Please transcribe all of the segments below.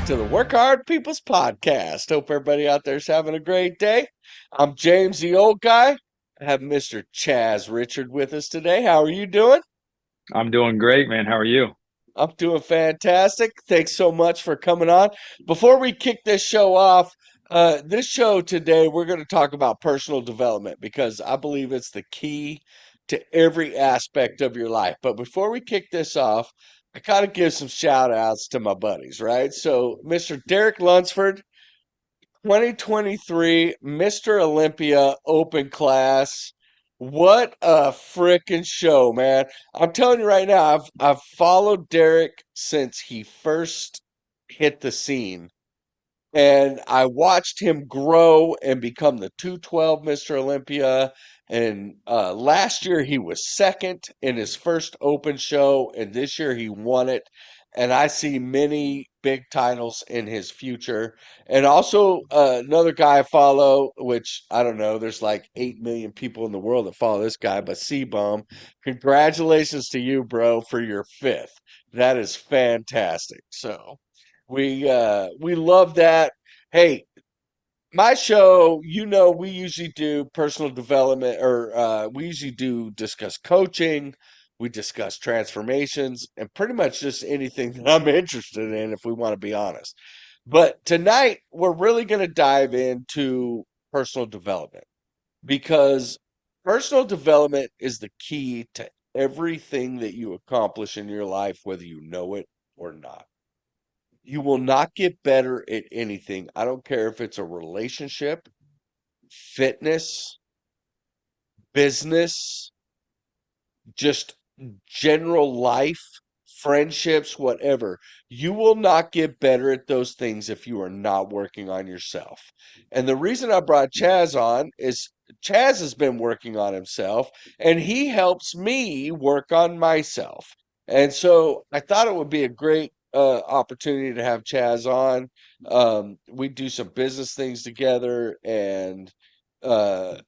to the Work Hard People's Podcast. Hope everybody out there is having a great day. I'm James, the old guy. I have Mr. Chaz Richard with us today. How are you doing? I'm doing great, man. How are you? I'm doing fantastic. Thanks so much for coming on. Before we kick this show off, this show today, we're going to talk about personal development because I believe it's the key to every aspect of your life. But before we kick this off, I got to give some shout outs to my buddies, right? So, Mr. Derek Lunsford, 2023 Mr. Olympia Open Class. What a freaking show, man. I'm telling you right now, I've followed Derek since he first hit the scene. And I watched him grow and become the 212 Mr. Olympia. And last year he was second in his first open show, and this year he won it. And I see many big titles in his future. And also another guy I follow, which I don't know, there's like 8 million people in the world that follow this guy, but C-Bum, congratulations to you, bro, for your fifth. That is fantastic. So. We love that. Hey, my show, we usually do personal development or we usually do discuss coaching, we discuss transformations, and pretty much just anything that I'm interested in if we want to be honest. But tonight we're really going to dive into personal development because personal development is the key to everything that you accomplish in your life, whether you know it or not. You will not get better at anything. I don't care if it's a relationship, fitness, business, just general life, friendships, whatever. You will not get better at those things if you are not working on yourself. And the reason I brought Chaz on is Chaz has been working on himself and he helps me work on myself. And so I thought it would be a great opportunity to have Chaz on. We do some business things together and uh,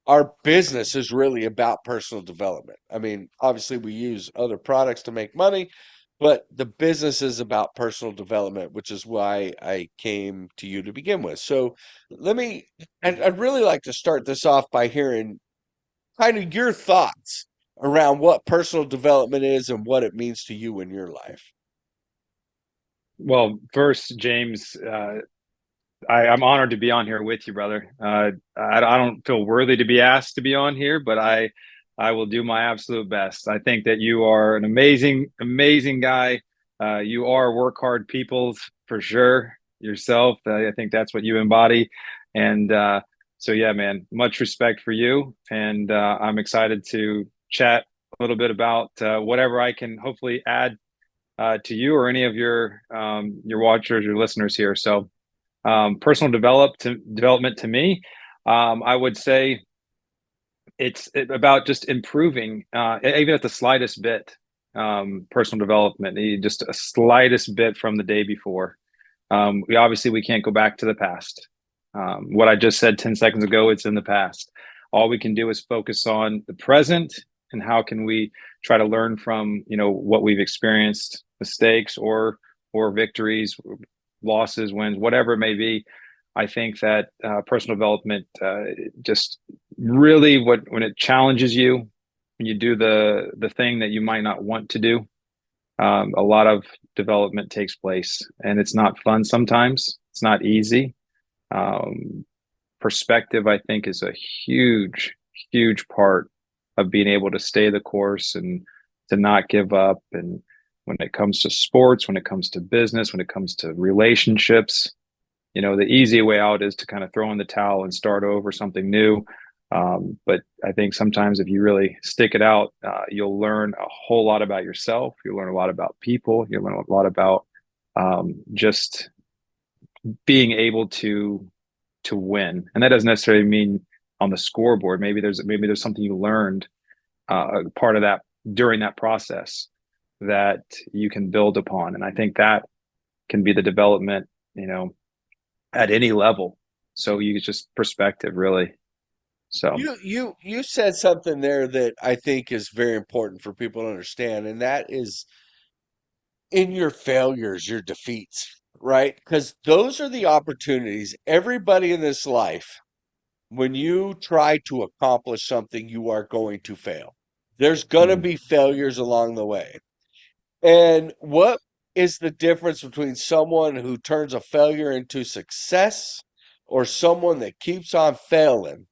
our business is really about personal development. I mean, obviously, we use other products to make money, but the business is about personal development, which is why I came to you to begin with. So, I'd really like to start this off by hearing kind of your thoughts around what personal development is and what it means to you in your life. Well, first, James, I'm honored to be on here with you, brother. I don't feel worthy to be asked to be on here, but I will do my absolute best. I think that you are an amazing, amazing guy. You are work hard peoples for sure yourself. I think that's what you embody. And so, yeah, man, much respect for you. And I'm excited to chat a little bit about whatever I can hopefully add to you or any of your watchers, your listeners here. So, personal development to me, I would say about just improving, even at the slightest bit. Personal development, just a slightest bit from the day before. We can't go back to the past. What I just said 10 seconds ago, it's in the past. All we can do is focus on the present and how can we try to learn from what we've experienced, mistakes or victories, losses, wins, whatever it may be. I think that personal development just really when it challenges you, when you do the thing that you might not want to do, a lot of development takes place, and it's not fun sometimes. It's not easy. Um, Perspective, I think, is a huge, huge part of being able to stay the course and to not give up. And when it comes to sports, when it comes to business, when it comes to relationships, the easy way out is to kind of throw in the towel and start over something new. But I think sometimes if you really stick it out, you'll learn a whole lot about yourself. You'll learn a lot about people. You'll learn a lot about just being able to win. And that doesn't necessarily mean on the scoreboard. Maybe there's something you learned part of that during that process that you can build upon. And I think that can be the development, at any level. So you just perspective really. So You said something there that I think is very important for people to understand, and that is in your failures, your defeats. right? Because those are the opportunities. Everybody in this life, when you try to accomplish something, you are going to fail. There's going to Mhm. be failures along the way. And what is the difference between someone who turns a failure into success or someone that keeps on failing?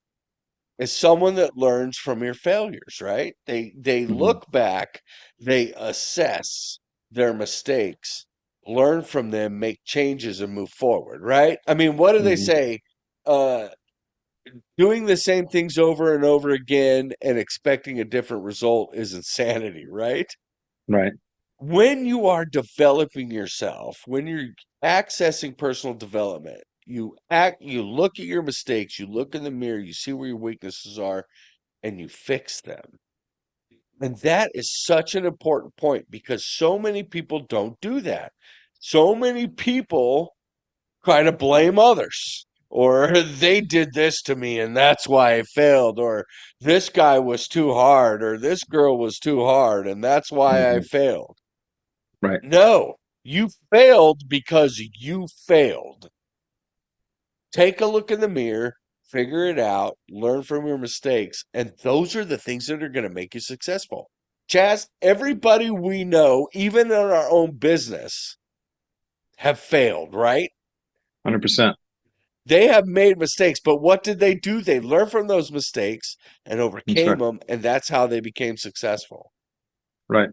Is someone that learns from your failures, right? They Mhm. look back, they assess their mistakes, learn from them, make changes and move forward, right? I mean, what do they Mhm. say? Uh Doing the same things over and over again and expecting a different result is insanity, right? Right. When you are developing yourself, when you're accessing personal development, you look at your mistakes, you look in the mirror, you see where your weaknesses are, and you fix them. And that is such an important point because so many people don't do that. So many people try to blame others, or they did this to me and that's why I failed, or this guy was too hard, or this girl was too hard and that's why I Mhm. failed. Right. No, you failed because you failed. Take a look in the mirror, figure it out, learn from your mistakes, and those are the things that are going to make you successful. Chaz, everybody we know, even in our own business, have failed, right? 100%. They have made mistakes, but what did they do? They learned from those mistakes and That's overcame right. them, and that's how they became successful. Right.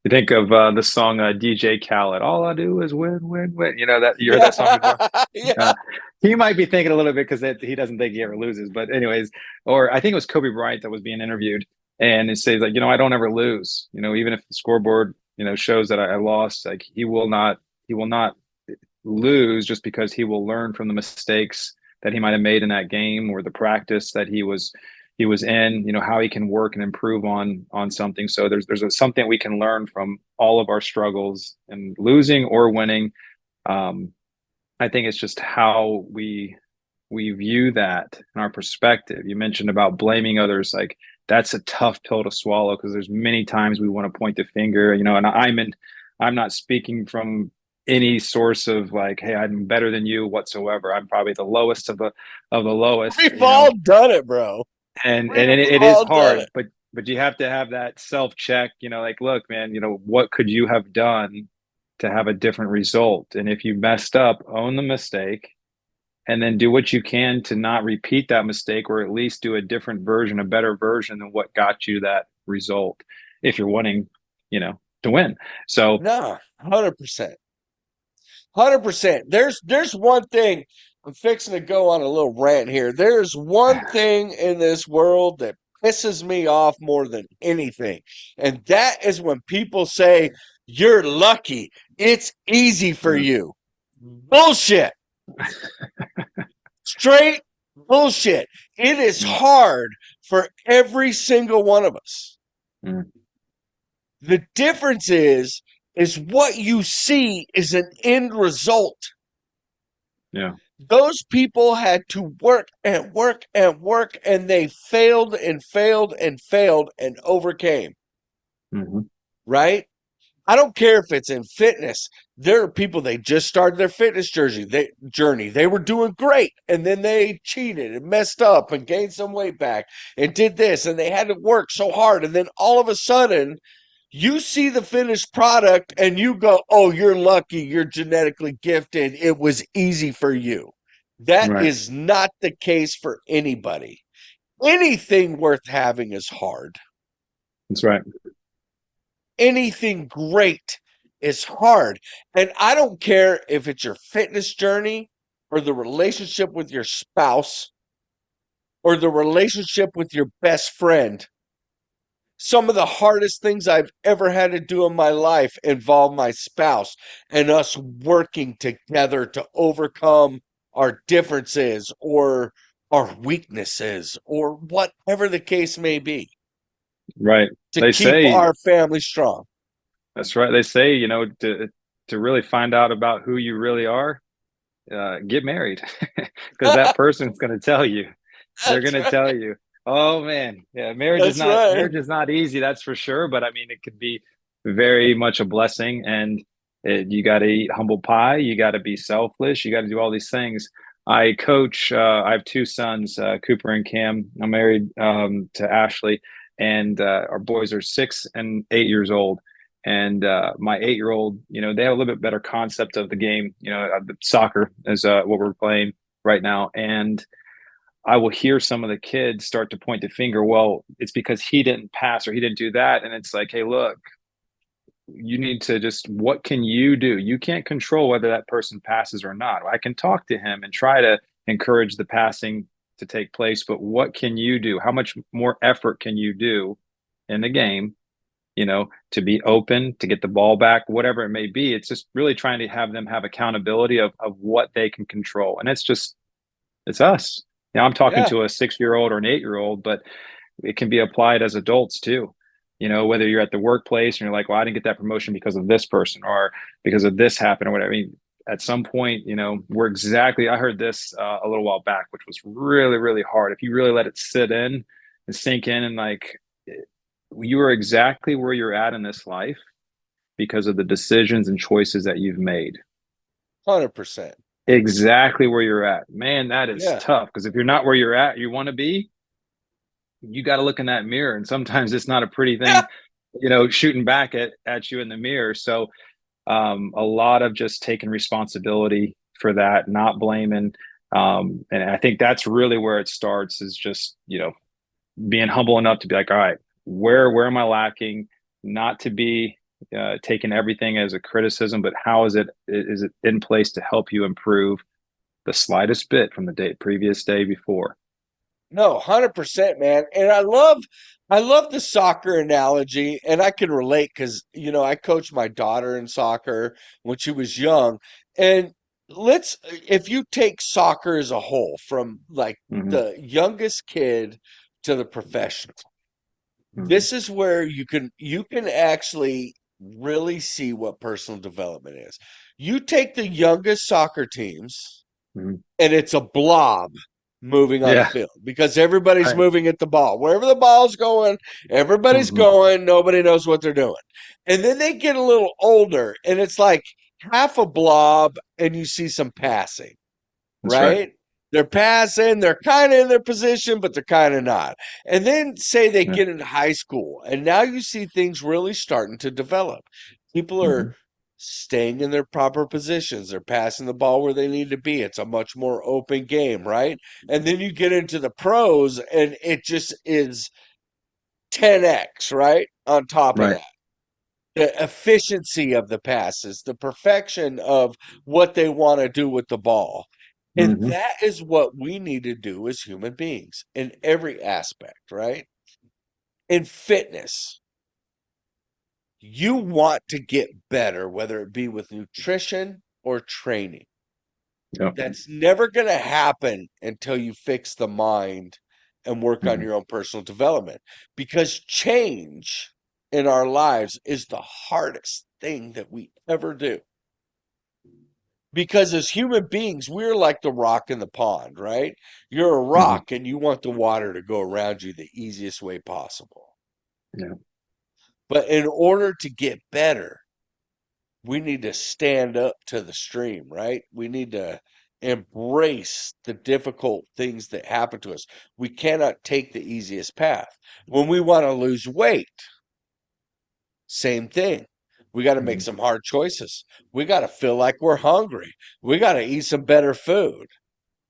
You think of the song DJ Khaled, "All I Do Is Win, Win, Win." You know that you heard that song before? Yeah, yeah. Uh, he might be thinking a little bit because he doesn't think he ever loses. But anyways, or I think it was Kobe Bryant that was being interviewed, and it says like, I don't ever lose. Even if the scoreboard, shows that I lost, like he will not lose just because he will learn from the mistakes that he might have made in that game or the practice that he was in, how he can work and improve on something. So something we can learn from all of our struggles and losing or winning. um, I think it's just how we view that in our perspective. You mentioned about blaming others, like that's a tough pill to swallow because there's many times we want to point the finger, and I'm not speaking from any source of like, hey, I'm better than you whatsoever. I'm probably the lowest of the lowest, We've all done it, bro. and We've it is all done it. hard, but you have to have that self check, like, look, man, what could you have done to have a different result? And if you messed up, own the mistake and then do what you can to not repeat that mistake or at least do a different version, a better version than what got you that result if you're wanting, to win. So, No, 100%. 100%. There's one thing. I'm fixing to go on a little rant here. There's one thing in this world that pisses me off more than anything. And that is when people say, "You're lucky. It's easy for you." Bullshit. Straight bullshit. It is mm, hard for every single one of us. mm, The difference is what you see is an end result. yeah. Those people had to work and work and work, and they failed and failed and failed and overcame, Hmm. right? I don't care if it's in fitness. There are people, they just started their fitness journey. They were doing great, and then they cheated and messed up and gained some weight back and did this, and they had to work so hard. And then all of a sudden, you see the finished product and you go, "Oh, you're lucky. You're genetically gifted. It was easy for you." That Right. is not the case for anybody. Anything worth having is hard. That's right. Anything great is hard. And I don't care if it's your fitness journey or the relationship with your spouse or the relationship with your best friend. Some of the hardest things I've ever had to do in my life involve my spouse and us working together to overcome our differences or our weaknesses or whatever the case may be Right. to They keep say our family strong. that's right. They say, to really find out about who you really are, get married because that person's going to tell you. They're That's going to right. tell you, oh man, yeah, marriage is That's not right. marriage is not easy, that's for sure. But I mean, it could be very much a blessing. And You got to eat humble pie. You got to be selfless. You got to do all these things. I coach. I have two sons, Cooper and Cam. I'm married to Ashley, and our boys are 6 and 8 years old. And my 8 year old, they have a little bit better concept of the game. Soccer is what we're playing right now, and I will hear some of the kids start to point the finger. Well, it's because he didn't pass or he didn't do that, and it's like, hey, look, you need to just, what can you do? You can't control whether that person passes or not. I can talk to him and try to encourage the passing to take place, but what can you do? How much more effort can you do in the game, to be open, to get the ball back, whatever it may be? It's just really trying to have them have accountability of what they can control. And it's us. I'm talking Yeah, to a 6 year old or an 8 year old, but it can be applied as adults too. Whether you're at the workplace and you're like, well, I didn't get that promotion because of this person or because of this happened or whatever. I mean, at some point, I heard this a little while back, which was really, really hard. If you really let it sit in and sink in, and like, you are exactly where you're at in this life because of the decisions and choices that you've made. 100%. Exactly where you're at. Man, that is Yeah. tough, because if you're not where you're at, you want to be, you got to look in that mirror, and sometimes it's not a pretty thing, shooting back at you in the mirror. So a lot of just taking responsibility for that, not blaming. And I think that's really where it starts, is just, being humble enough to be like, all right, where am I lacking? Not to be taking everything as a criticism, but how is it in place to help you improve the slightest bit from the previous day before? No, 100%, man. And I love the soccer analogy, and I can relate because, I coached my daughter in soccer when she was young. And if you take soccer as a whole, from like Hmm. the youngest kid to the professional, Hmm. this is where you can actually really see what personal development is. You take the youngest soccer teams, Hmm. and it's a blob moving on the Yeah. field because everybody's Right. moving at the ball. Wherever the ball's going, everybody's Hmm. going, nobody knows what they're doing. And then they get a little older, and it's like half a blob, and you see some passing, That's right. right? They're passing, they're kind of in their position, but they're kind of not. And then say they Yeah. get into high school, and now you see things really starting to develop. People are Hmm. staying in their proper positions. They're passing the ball where they need to be. It's a much more open game, right? And then you get into the pros, and it just is 10x, right? On top of Right. that, the efficiency of the passes, the perfection of what they want to do with the ball. And Hmm. that is what we need to do as human beings in every aspect, right? In fitness, you want to get better, whether it be with nutrition or training. Yeah. That's never going to happen until you fix the mind and work on Hmm. your own personal development, because change in our lives is the hardest thing that we ever do. Because as human beings, we're like the rock in the pond, right? You're a Hmm. rock and you want the water to go around you the easiest way possible. Yeah. But in order to get better, we need to stand up to the stream, right? We need to embrace the difficult things that happen to us. We cannot take the easiest path. When we want to lose weight, same thing. We got to make Hmm. some hard choices. We got to feel like we're hungry. We got to eat some better food.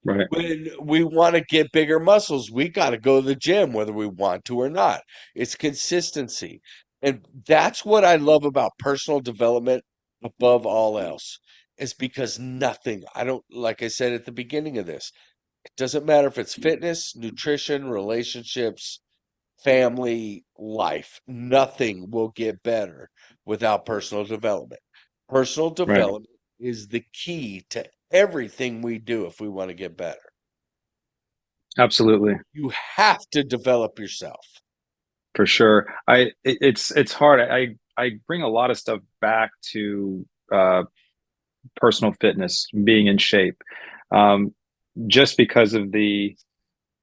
Right. When we want to get bigger muscles, we got to go to the gym, whether we want to or not. It's consistency. And that's what I love about personal development above all else, is because nothing, I don't, like I said at the beginning of this, it doesn't matter if it's fitness, nutrition, relationships, family, life, nothing will get better without personal development. Personal Right. development is the key to everything we do if we want to get better. Absolutely. You have to develop yourself. For sure. It's hard. I bring a lot of stuff back to personal fitness, being in shape, um, just because of the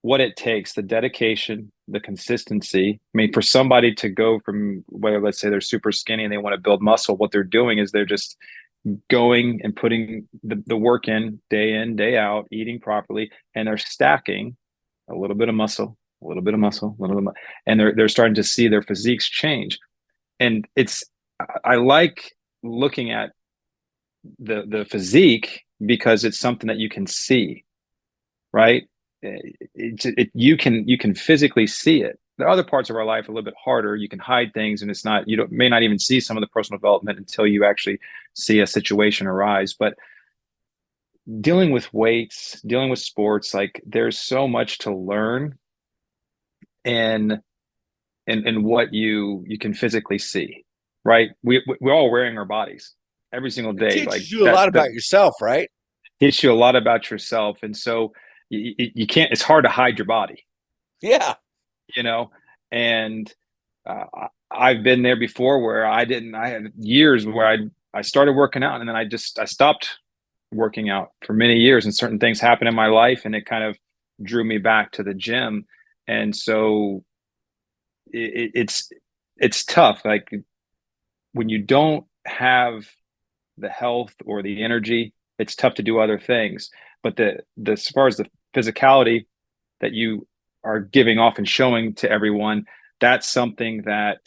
what it takes, the dedication, the consistency. I mean, for somebody to go from whether, let's say, they're super skinny and they want to build muscle, what they're doing is they're just going and putting the work in, day out, eating properly, and they're stacking a little bit of muscle, a little bit of muscle, a little bit, and they're starting to see their physiques change. And I like looking at the physique because it's something that you can see, right? You can physically see it. The other parts of our life are a little bit harder. You can hide things, and it's not you don't may not even see some of the personal development until you actually see a situation arise. But dealing with weights, dealing with sports, like there's so much to learn in in what you can physically see, right? We're all wearing our bodies every single It day. Like teaches you a that lot that about yourself, right? teaches you a lot about yourself, and so you can't. It's hard to hide your body, Yeah. you know. And I've been there before where I didn't. I had years where I started working out, and then I stopped working out for many years, and certain things happened in my life, and it kind of drew me back to the gym. And so it's tough. Like when you don't have the health or the energy, it's tough to do other things. But the as far as the physicality that you are giving off and showing to everyone, that's something that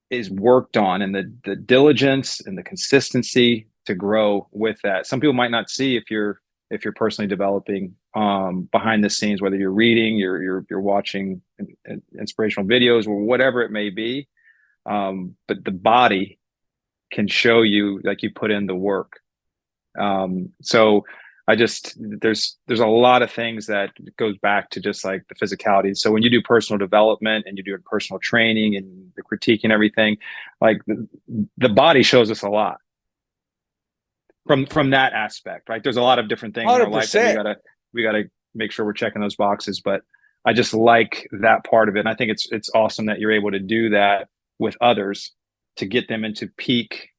is worked on, and the diligence and the consistency to grow with that. Some people might not see if you're personally developing behind the scenes, whether you're reading, you're watching inspirational videos or whatever it may be. But the body can show you like you put in the work. So I just there's a lot of things that goes back to just like the physicality. So when you do personal development and you do personal training and the critique and everything, like the body shows us a lot from that aspect, right? There's a lot of different things in our life that 100%. we gotta make sure we're checking those boxes. But I just like that part of it, and I think it's awesome that you're able to do that with others to get them into peak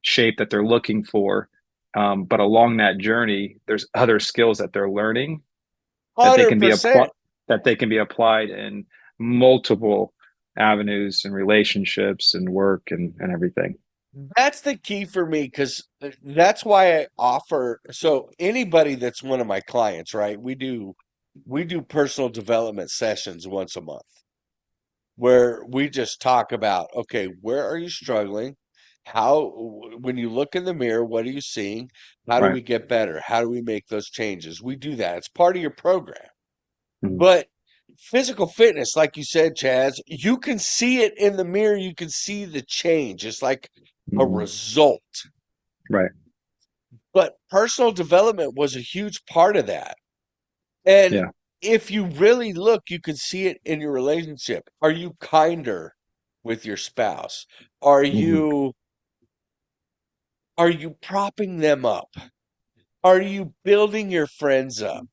shape that they're looking for. But along that journey, there's other skills that they're learning that they can be 100%. applied that they can be applied in multiple avenues and relationships and work and everything. That's the key for me because that's why I offer. So anybody that's one of my clients, right? We do personal development sessions once a month where we just talk about, okay, where are you struggling? When you look in the mirror, what are you seeing? How do Right. we get better? How do we make those changes? We do that. It's part of your program. Mhm. But physical fitness, like you said, Chaz, you can see it in the mirror. You can see the change. It's like a Mhm. result. Right. But personal development was a huge part of that. And Yeah. if you really look, you can see it in your relationship. Are you kinder with your spouse? Are Hmm. you are you propping them up? Are you building your friends up?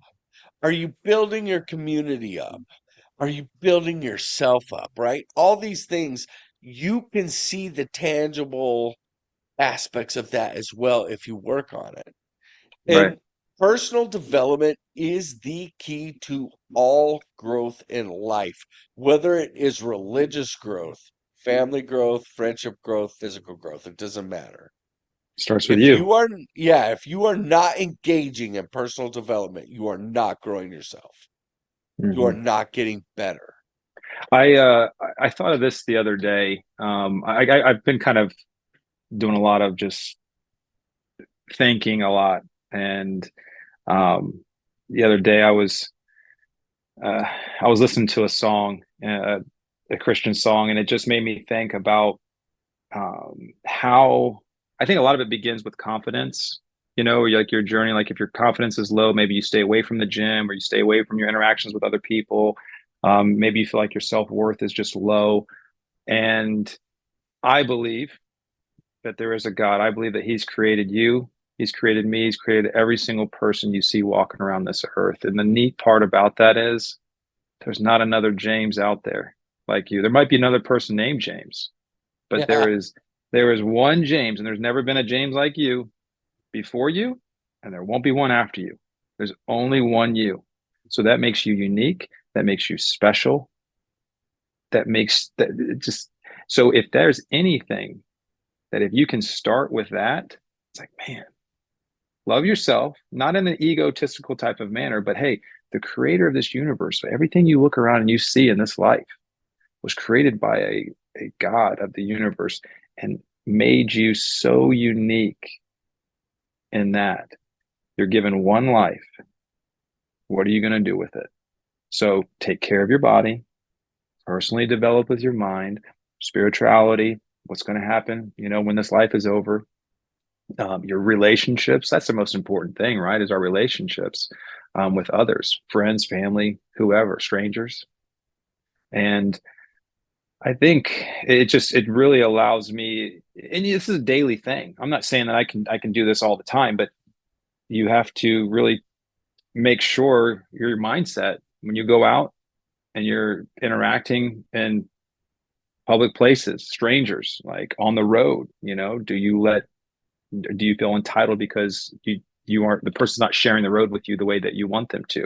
Are you building your community up? Are you building yourself up, right? All these things, you can see the tangible aspects of that as well if you work on it. Right. And personal development is the key to all growth in life, whether it is religious growth, family growth, friendship growth, physical growth, it doesn't matter. Starts with If you. you are, yeah, if you are not engaging in personal development, you are not growing yourself. You are Hmm. not getting better. I thought of this the other day. I've been kind of doing a lot of just thinking a lot, and um, the other day uh, I was listening to a song, a Christian song, and it just made me think about how I think a lot of it begins with confidence. You know, like your journey, like if your confidence is low, maybe you stay away from the gym or you stay away from your interactions with other people. Maybe you feel like your self-worth is just low. And I believe that there is a God. I believe that He's created you. He's created me. He's created every single person you see walking around this earth. And the neat part about that is there's not another James out there like you. There might be another person named James, but Yeah. there is one James, and there's never been a James like you before you, and there won't be one after you. There's only one you. So that makes you unique. That makes you special. That makes that it just so if there's anything that if you can start with that, it's like, man, love yourself, not in an egotistical type of manner, but hey, the creator of this universe, everything you look around and you see in this life was created by a God of the universe and made you so unique in that you're given one life. What are you going to do with it? So take care of your body, personally develop with your mind, spirituality, what's going to happen, when this life is over. Your relationships, that's the most important thing, right? Is our relationships with others, friends, family, whoever, strangers. And I think it really allows me, and this is a daily thing. I'm not saying that I can do this all the time, but you have to really make sure your mindset when you go out and you're interacting in public places, strangers, like on the road, do you feel entitled because you aren't the person's not sharing the road with you the way that you want them to?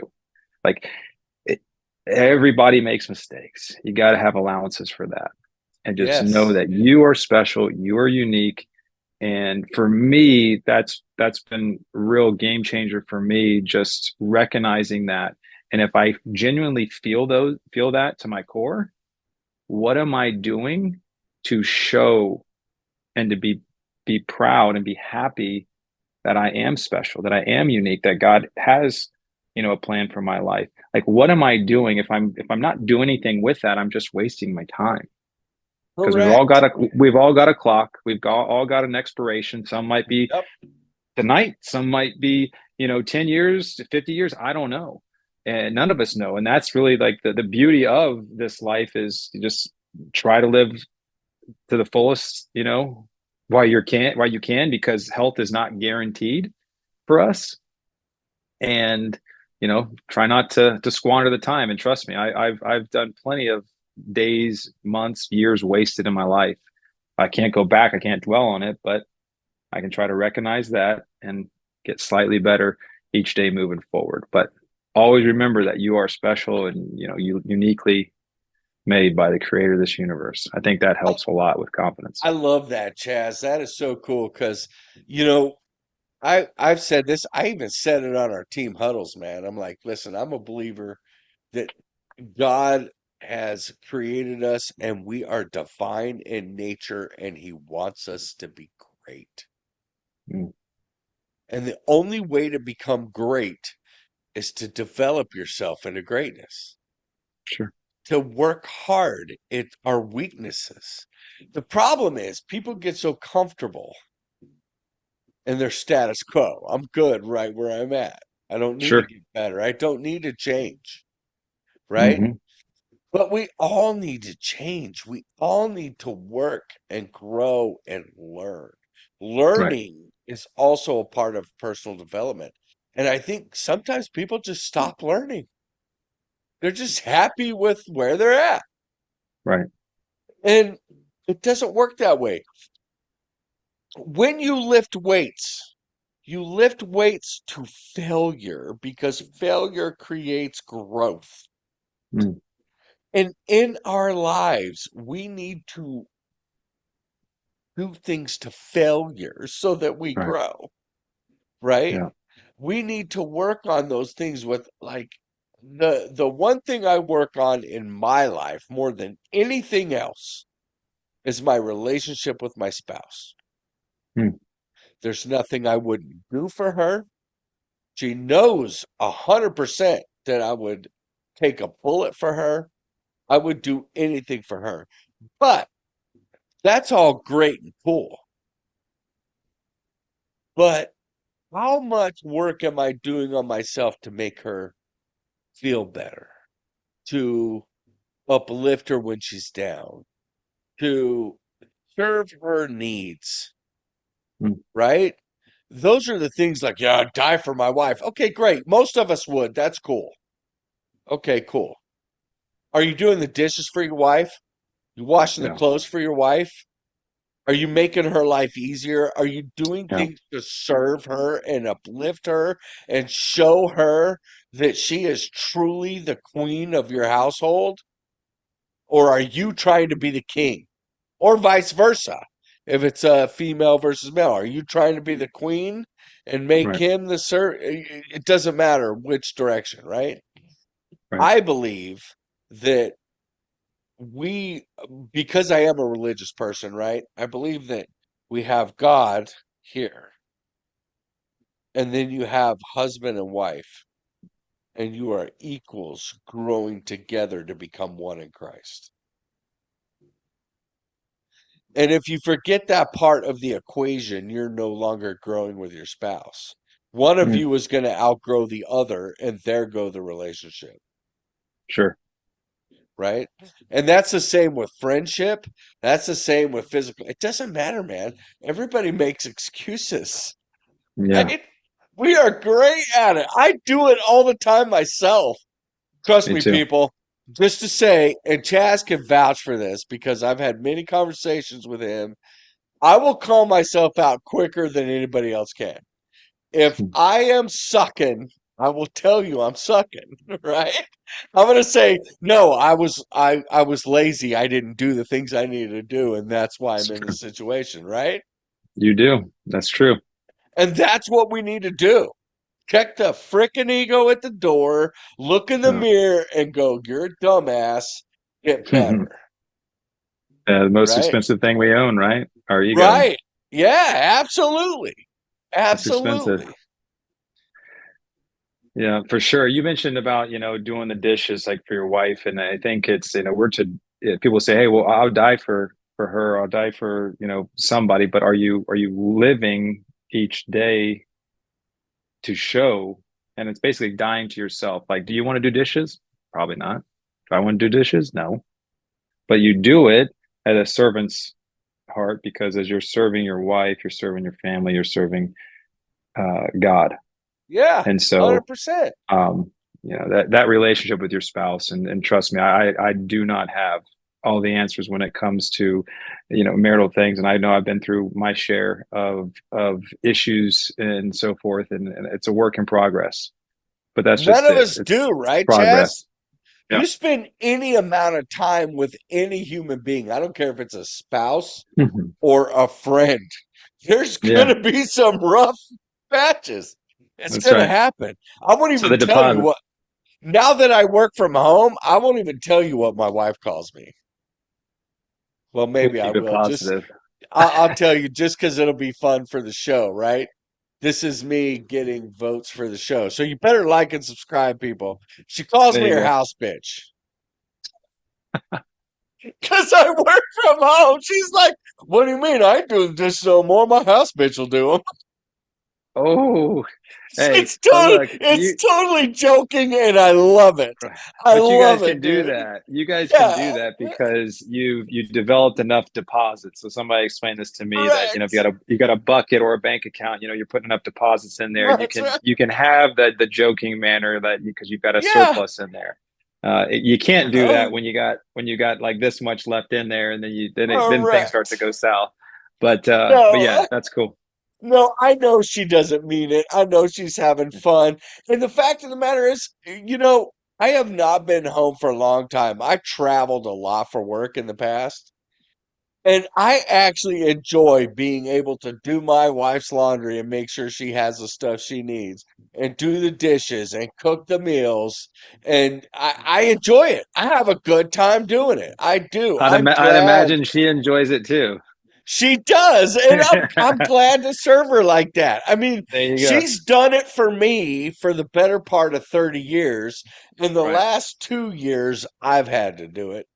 Like it, everybody makes mistakes. You got to have allowances for that. And just know Yes. that you are special, you are unique. And for me, that's been a real game changer for me, just recognizing that. And if I genuinely feel that to my core, what am I doing to show and to be proud and be happy that I am special, that I am unique, that God has, a plan for my life. Like, what am I doing? If I'm not doing anything with that, I'm just wasting my time. Because Correct. we've all got a clock. All got an expiration. Some might be Yep. tonight. Some might be 10 years, 50 years. I don't know, and none of us know. And that's really like the beauty of this life is to just try to live to the fullest. While you can, because health is not guaranteed for us. And try not to squander the time. And trust me, I've done plenty of days, months, years wasted in my life. I can't go back, I can't dwell on it, but I can try to recognize that and get slightly better each day moving forward. But always remember that you are special and you uniquely made by the creator of this universe. I think that I, helps a lot with confidence. I love that, Chaz. That is so cool because, you know, I've said this, I even said it on our team huddles, man. I'm like, listen, I'm a believer that God has created us and we are divine in nature and he wants us to be great. Mm, And the only way to become great is to develop yourself into greatness, sure. to work hard at our weaknesses. The problem is people get so comfortable in their status quo. I'm good right where I'm at. I don't need to Sure. get better. I don't need to change, right? Hmm. But we all need to change. We all need to work and grow and learn. Right. Learning is also a part of personal development. And I think sometimes people just stop learning. They're just happy with where they're at. Right. And it doesn't work that way. When you lift weights to failure because failure creates growth. Mm, And in our lives, we need to do things to failure so that we right. grow, right? Yeah. We need to work on those things with like the one thing I work on in my life more than anything else is my relationship with my spouse. Mm, There's nothing I wouldn't do for her. She knows 100% that I would take a bullet for her. I would do anything for her. But that's all great and cool. But how much work am I doing on myself to make her feel better, to uplift her when she's down, to serve her needs, mm, right? Those are the things like, yeah, I'd die for my wife. Okay, great. Most of us would. That's cool. Okay, cool. Are you doing the dishes for your wife? You washing the yeah. clothes for your wife? Are you making her life easier? Are you doing Yeah. things to serve her and uplift her and show her that she is truly the queen of your household? Or are you trying to be the king? Or vice versa? If it's a female versus male, are you trying to be the queen and make Right. him the sir? It doesn't matter which direction, right? Right. I believe that we, because I am a religious person, right? I believe that we have God here, and then you have husband and wife, and you are equals growing together to become one in Christ. And if you forget that part of the equation, you're no longer growing with your spouse. One of Mm, you is going to outgrow the other, and there go the relationship, sure. right? And that's the same with friendship. That's the same with physical. It doesn't matter, man. Everybody makes excuses, Yeah. right? We are great at it. I do it all the time myself. Trust Me me, too. people. Just to say, and Chaz can vouch for this because I've had many conversations with him. I will call myself out quicker than anybody else can. If I am sucking, I will tell you I'm sucking, right? I'm gonna say, no, I was lazy. I didn't do the things I needed to do, and that's why I'm It's in this true. situation, right? You do. That's true. And that's what we need to do. Check the frickin' ego at the door, look in the Yeah. mirror, and go, you're a dumbass. Get better, The most right? expensive thing we own, right? Our ego. Right. Yeah, absolutely. It's expensive. Absolutely. Yeah, for sure. You mentioned about, doing the dishes like for your wife, and I think it's, we're to yeah, people say, "Hey, well, I'll die for her. I'll die for, somebody." But are you living each day to show? And it's basically dying to yourself. Like, do you want to do dishes? Probably not. Do I want to do dishes? No. But you do it at a servant's heart because as you're serving your wife, you're serving your family, you're serving God. Yeah, And so 100%. that relationship with your spouse, and trust me, I do not have all the answers when it comes to marital things, and I know I've been through my share of issues and so forth, and it's a work in progress, but that's None just of it. us do, It's right, Chaz? progress. Yeah. You spend any amount of time with any human being, I don't care if it's a spouse or a friend, there's Yeah, gonna be some rough patches. It's that's gonna right. happen. I won't So even the tell you deposit. what, now that I work from home, I won't even tell you what my wife calls me. Well, We'll maybe I keep it will. Just positive. I'll tell you just because it'll be fun for the show, right? This is me getting votes for the show. So you better like and subscribe, people. She calls There me you her go. house bitch because I work from home. She's like, "What do you mean? I ain't doing this no more. My house bitch will do them." Oh, hey, but look, It's totally joking, and I love it. I but you guys love can it, do dude. that. You guys can do Yeah, that because you developed enough deposits. So somebody explained this to me that if correct. you got a bucket or a bank account, you're putting enough deposits in there. You That's can right. you can have the joking manner that because you've got a Yeah. surplus in there. You can't do that when you got like this much left in there, and then things start to Correct. go south. But yeah, No, that's cool. no, I know she doesn't mean it. I know she's having fun. And the fact of the matter is, I have not been home for a long time. I traveled a lot for work in the past. And I actually enjoy being able to do my wife's laundry and make sure she has the stuff she needs and do the dishes and cook the meals. And I enjoy it. I have a good time doing it. I do. I'm I'd glad imagine she enjoys it too. she does, and I'm glad to serve her like that. I mean, There you go. she's done it for me for the better part of 30 years. In the Right. last 2 years, I've had to do it.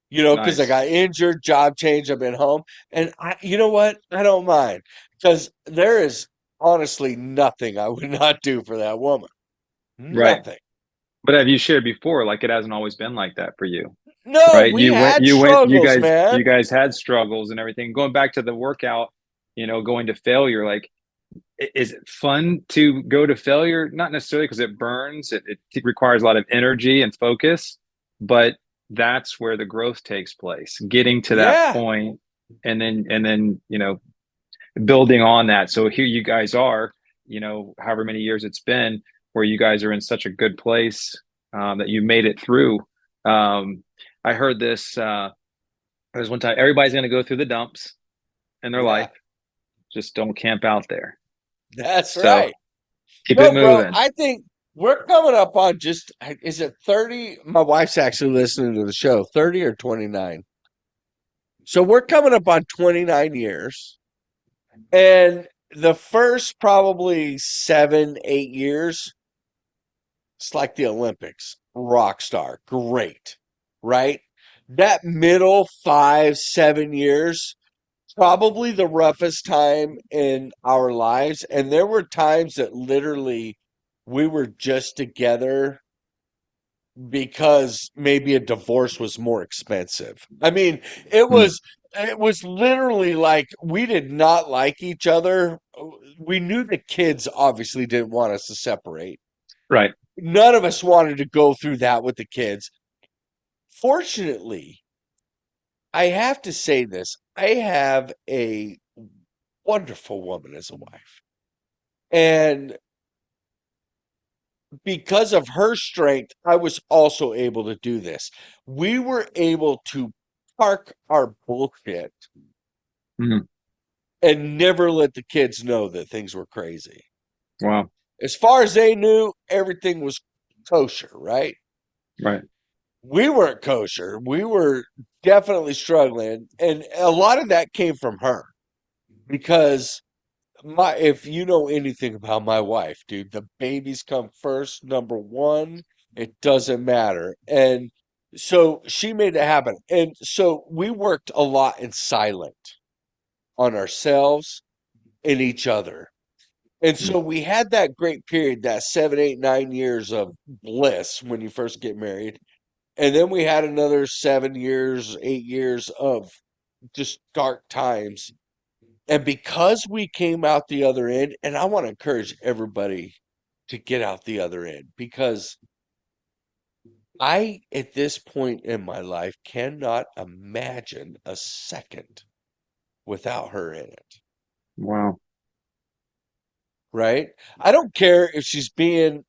Because I Nice. got injured, job change, I've been home, and you know what? I don't mind because there is honestly nothing I would not do for that woman. Right. Nothing. But have you shared before? Like it hasn't always been like that for you, No, right? we You went, had you went, struggles, man. you guys had struggles and everything. Going back to the workout, going to failure, like, is it fun to go to failure? Not necessarily because it burns. It requires a lot of energy and focus, but that's where the growth takes place. Getting to that Yeah, point. and then building on that. So here you guys are, however many years it's been, where you guys are in such a good place, that you made it through. I heard this. There's one time everybody's going to go through the dumps in their Yeah, life. Just don't camp out there. that's So right. keep it No, bro, moving. I think we're coming up on just, is it 30? My wife's actually listening to the show, 30 or 29. So we're coming up on 29 years. And the first probably 7, 8 years, it's like the Olympics. Rock star, great, right? That middle 5, 7 years, probably the roughest time in our lives. And there were times that literally we were just together because maybe a divorce was more expensive. I mean, it Mm, was it was literally like we did not like each other. We knew the kids obviously didn't want us to separate. right. None of us wanted to go through that with the kids. Fortunately, I have to say this. I have a wonderful woman as a wife. And because of her strength, I was also able to do this. We were able to park our bullshit Mm, and never let the kids know that things were crazy. wow. As far as they knew, everything was kosher, right? Right. We weren't kosher. We were definitely struggling. And a lot of that came from her because if you know anything about my wife, dude, the babies come first, number one. It doesn't matter. And so she made it happen. And so we worked a lot in silent on ourselves and each other. And Mm, so we had that great period, that 7, 8, 9 years of bliss when you first get married. And then we had another 7 years, 8 years of just dark times. And because we came out the other end, and I want to encourage everybody to get out the other end because I, at this point in my life, cannot imagine a second without her in it, wow. right? I don't care if she's being,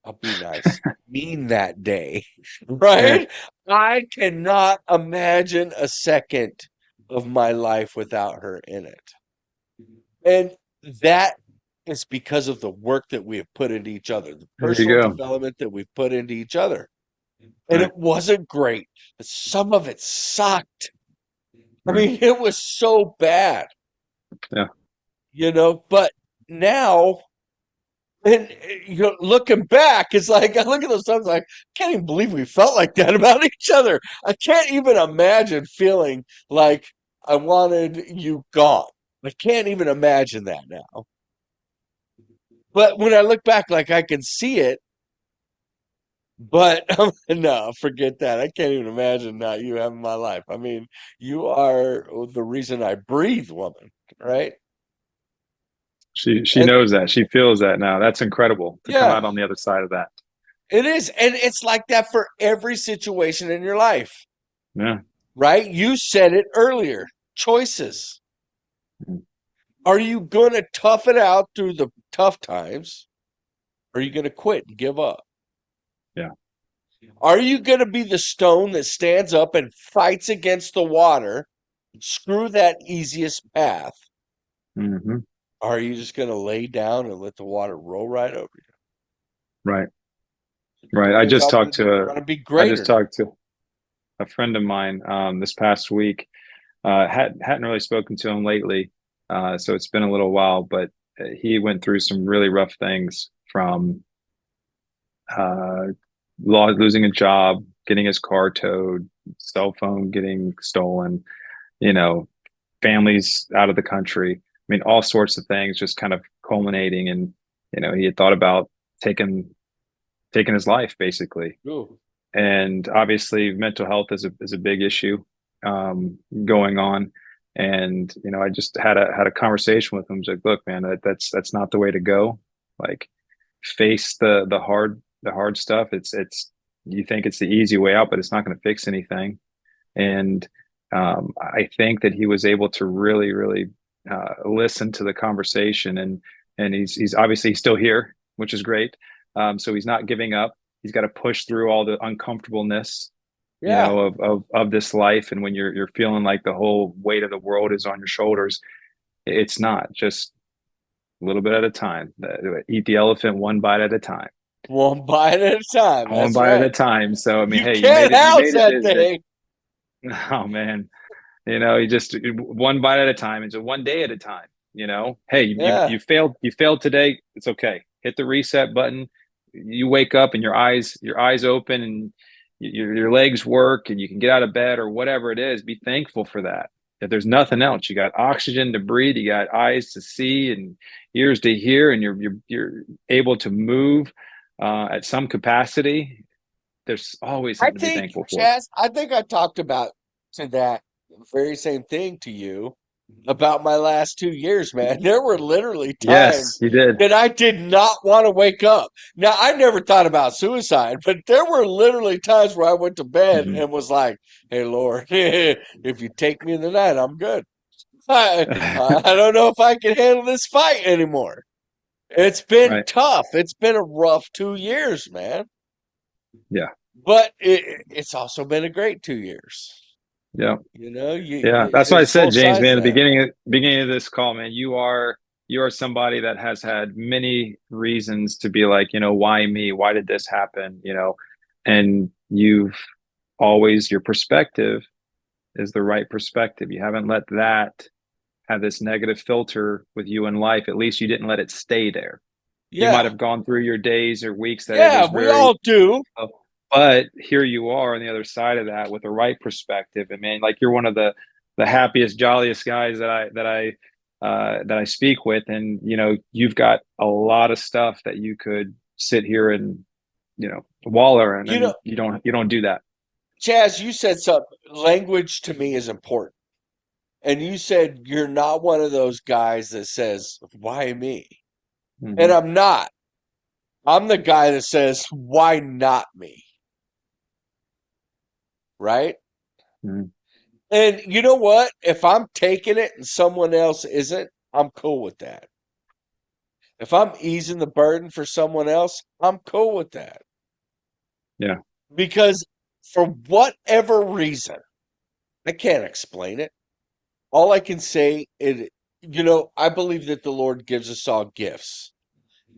I'll be nice, mean that day, Yeah. right? I cannot imagine a second of my life without her in it. And that is because of the work that we have put into each other, the There you personal go. development that we've put into each other. And Right. it wasn't great, but some of it sucked. I Right. mean, it was so bad, Yeah. but now, and looking back, it's like I look at those times like, I can't even believe we felt like that about each other. I can't even imagine feeling like I wanted you gone. I can't even imagine that now. But when I look back, like I can see it, but no, forget that. I can't even imagine not you having my life. I mean, you are the reason I breathe, woman, right? She And knows that. She feels that now. That's incredible to come yeah, out on the other side of that. it is. And it's like that for every situation in your life, Yeah. right? You said it earlier. Choices. Mm, Are you going to tough it out through the tough times? Or are you going to quit and give up? yeah. Are you going to be the stone that stands up and fights against the water? Screw that easiest path. Hmm. Or are you just going to lay down and let the water roll right over Right. you? Right. Doing is I'm going to be I greater just now. talked to a friend of mine this past week. Hadn't really spoken to him lately, so it's been a little while. But he went through some really rough things, from uh, losing a job, getting his car towed, cell phone getting stolen, you know, families out of the country. I mean, all sorts of things just kind of culminating, and he had thought about taking taking his life basically. Ooh, And obviously mental health is a big issue, going on. And I just had a conversation with him. I was like, look, man, that's not the way to go. Like, face the hard stuff. It's you think it's the easy way out, but it's not going to fix anything. And I think that he was able to really, really listen to the conversation, and he's obviously still here, which is great. So he's not giving up. He's got to push through all the uncomfortableness, Yeah. of this life. And when you're feeling like the whole weight of the world is on your shoulders, it's not. Just a little bit at a time. Eat the elephant one bite at a time. One bite at a time. One That's bite at a right. time. So I mean, You hey, you can't made it. You house made it that this big. thing. Oh man, you just one bite at a time. It's a one day at a time. Hey, Yeah. you failed today. It's okay. Hit the reset button. You wake up and your eyes open, and your legs work, and you can get out of bed or whatever it is. Be thankful for that. If there's nothing else, you got oxygen to breathe, you got eyes to see and ears to hear, and you're able to move at some capacity. There's always I something to be think, thankful for. Chaz, I think I talked about to that very same thing to you about my last 2 years, man. There were literally Yes, times you did. that I did not want to wake up. Now, I never thought about suicide, but there were literally times where I went to bed Mhm. and was like, "Hey, Lord, if you take me in the night, I'm good. I don't know if I can handle this fight anymore." It's been Right. tough. It's been a rough 2 years, man. Yeah. But it's also been a great 2 years. Yeah. You know, Yeah. That's why I there's said, both James, sides man, of at the that. beginning of this call, man, you are somebody that has had many reasons to be like, why me? Why did this happen? And you've always, your perspective is the right perspective. You haven't let that have this negative filter with you in life. At least you didn't let it stay there. You might Yeah. have gone through your days or weeks that it Yeah, was we very. all do. But here you are on the other side of that with the right perspective. And man, like you're one of the happiest, jolliest guys that I speak with. And you've got a lot of stuff that you could sit here and waller in, You know, and you don't do that. Chaz, you said something. Language to me is important. And you said you're not one of those guys that says, "Why me?" And Hmm. I'm not. I'm the guy that says, "Why not me?" Right? Hmm. And you know what? If I'm taking it and someone else isn't, I'm cool with that. If I'm easing the burden for someone else, I'm cool with that. Yeah. Because for whatever reason, I can't explain it. All I can say is, I believe that the Lord gives us all gifts.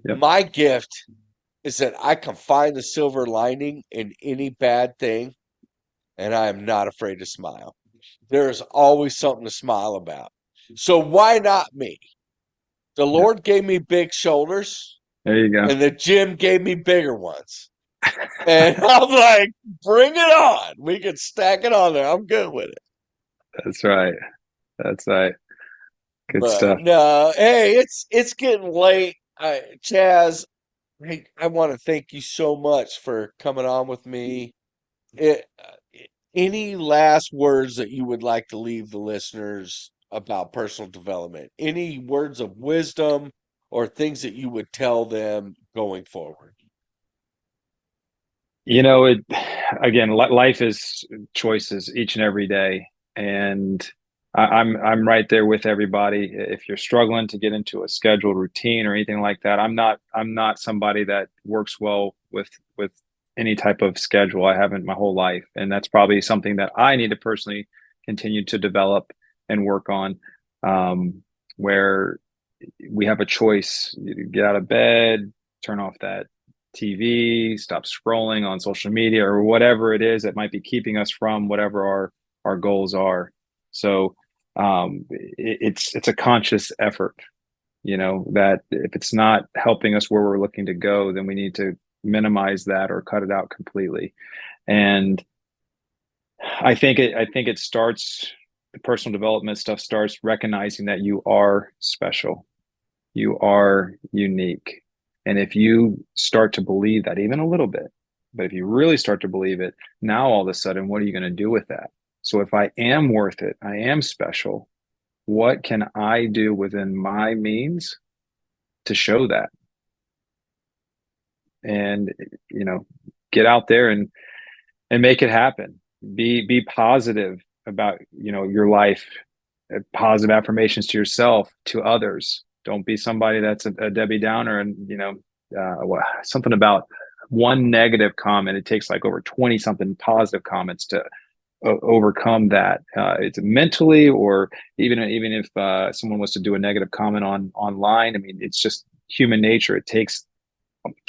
Yep. My gift is that I can find the silver lining in any bad thing, and I am not afraid to smile. There is always something to smile about. So why not me? The Yep. Lord gave me big shoulders, There you go. and the gym gave me bigger ones. And I'm like, bring it on. We can stack it on there. I'm good with it. That's right. That's right. Good But stuff. no, hey, it's getting late. Chaz, hey, I want to thank you so much for coming on with me. Any last words that you would like to leave the listeners about personal development? Any words of wisdom or things that you would tell them going forward? It again, life is choices each and every day, and I'm right there with everybody. If you're struggling to get into a scheduled routine or anything like that, I'm not somebody that works well with any type of schedule. I haven't my whole life, and that's probably something that I need to personally continue to develop and work on. Where we have a choice: you get out of bed, turn off that TV, stop scrolling on social media or whatever it is that might be keeping us from whatever our goals are. So it's a conscious effort, that if it's not helping us where we're looking to go, then we need to minimize that or cut it out completely. And I think it starts the personal development stuff starts recognizing that you are special, you are unique. And if you start to believe that, even a little bit, but if you really start to believe it, now all of a sudden, what are you going to do with that? So if I am worth it, I am special, what can I do within my means to show that? And, you know, get out there and make it happen. Be positive. about your life, positive affirmations to yourself, to others. Don't be somebody that's a Debbie Downer, and something about one negative comment. It takes like over 20 something positive comments to overcome that. It's mentally, or even if someone was to do a negative comment online. I mean, it's just human nature. It takes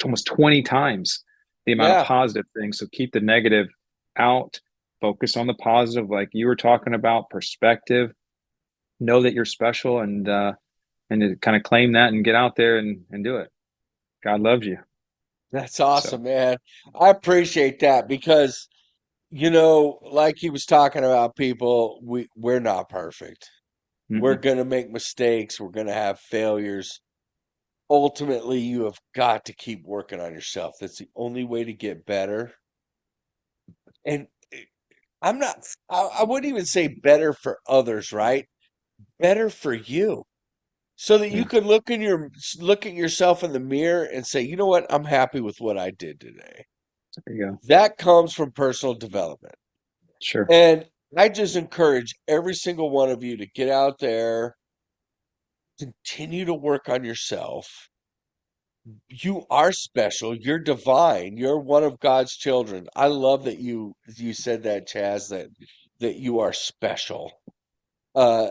almost 20 times the amount of Yeah, positive things. So keep the negative out, focus on the positive, like you were talking about, perspective. Know that you're special, and to kind of claim that and get out there and do it. God loves you. that's awesome, So, man. I appreciate that because, like he was talking about, people, we're not perfect. We're mm-mm. going to make mistakes. We're going to have failures. Ultimately, you have got to keep working on yourself. That's the only way to get better. And I'm not, I wouldn't even say better for others, right? Better for you. So that you Yeah, can look at yourself in the mirror and say, you know what? I'm happy with what I did today. there you go. That comes from personal development. Sure. And I just encourage every single one of you to get out there, continue to work on yourself. You are special. You're divine. You're one of God's children. I love that you said that, Chaz, that you are special. Uh,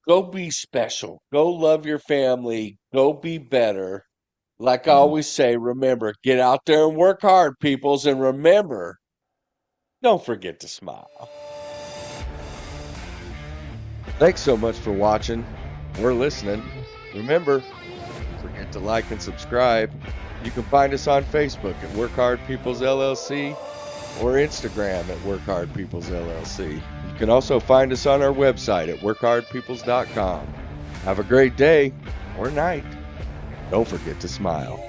go be special. Go love your family. Go be better. Like I Mhm. always say, remember, get out there and work hard, peoples, and remember, don't forget to smile. Thanks so much for watching or listening. Remember, don't forget to like and subscribe. You can find us on Facebook at Work Hard Peoples LLC or Instagram at Work Hard Peoples LLC. You can also find us on our website at workhardpeoples.com. Have a great day or night. Don't forget to smile.